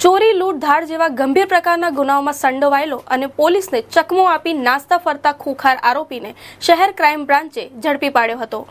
ચોરી, લૂંટ, ધાડ જેવા ગંભીર પ્રકારના ગુનાઓમાં સંડોવાયેલો અને પોલીસને ચકમો આપી નાસ્તા ફરતા ખૂંખાર આરોપીને શહેર ક્રાઇમ બ્રાન્ચે ઝડપી પાડ્યો હતો।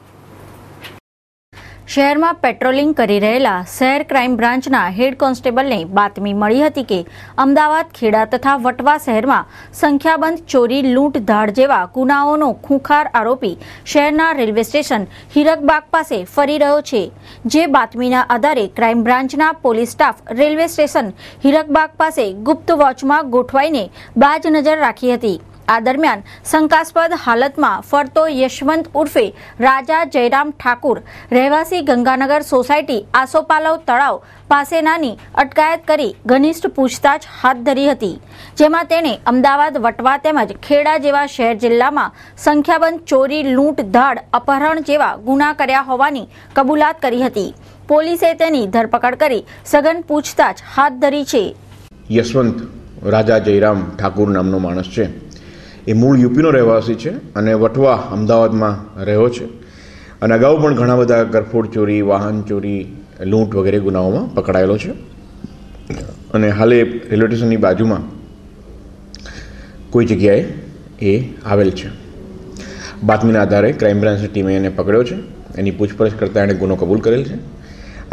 શહેરમાં પેટ્રોલિંગ કરી રહેલા શહેર ક્રાઇમ બ્રાન્ચના હેડ કોન્સ્ટેબલને બાતમી મળી હતી કે અમદાવાદ, ખેડા તથા વટવા શહેરમાં સંખ્યાબંધ ચોરી, લૂંટ, ધાડ જેવા ગુનાઓનો ખૂંખાર આરોપી શહેરના રેલવે સ્ટેશન હીરકબાગ પાસે ફરી રહ્યો છે। જે બાતમીના આધારે ક્રાઇમ બ્રાન્ચના પોલીસ સ્ટાફ રેલવે સ્ટેશન હીરકબાગ પાસે ગુપ્ત વોચમાં ગોઠવાઈને બાજ નજર રાખી હતી। આ દરમિયાન શંકાસ્પદ હાલતમાં ફરતો યશવંત ઉર્ફે રાજા જયરામ ઠાકુર રહેવાસી ગંગાનગર સોસાયટી આસોપાલવ તળાવ પાસેનાની અટકાયત કરી ઘનિષ્ઠ પૂછતાછ હાથ ધરી હતી, જેમાં તેણે અમદાવાદ, વટવા તેમજ ખેડા જેવા શહેર જિલ્લામાં સંખ્યાબંધ ચોરી, લૂંટ, ધાડ, અપહરણ જેવા ગુના કર્યા હોવાની કબૂલાત કરી હતી। પોલીસે તેની ધરપકડ કરી સઘન પૂછતાછ હાથ ધરી છે। યશવંત રાજા જયરામ ઠાકુર નામનો માણસ છે। એ મૂળ યુપીનો રહેવાસી છે અને વટવા અમદાવાદમાં રહ્યો છે અને અગાઉ પણ ઘણા બધા ગરફોડ ચોરી, વાહન ચોરી, લૂંટ વગેરે ગુનાઓમાં પકડાયેલો છે અને હાલે રેલવે સ્ટેશનની બાજુમાં કોઈ જગ્યાએ એ આવેલ છે। બાતમીના આધારે ક્રાઇમ બ્રાન્ચની ટીમે એને પકડ્યો છે। એની પૂછપરછ કરતાં એણે ગુનો કબૂલ કરેલ છે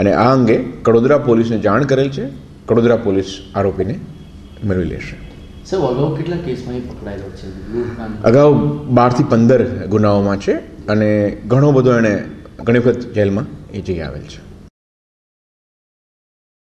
અને આ અંગે કડોદરા પોલીસને જાણ કરેલ છે। કડોદરા પોલીસ આરોપીને મેળવી લેશે। અગાઉ કેટલા કેસમાં પકડાયેલો છે? અગાઉ 12 થી 15 ગુનાઓમાં છે અને ઘણો બધો એણે ઘણી વખત જેલમાં એ જઈ આવેલ છે।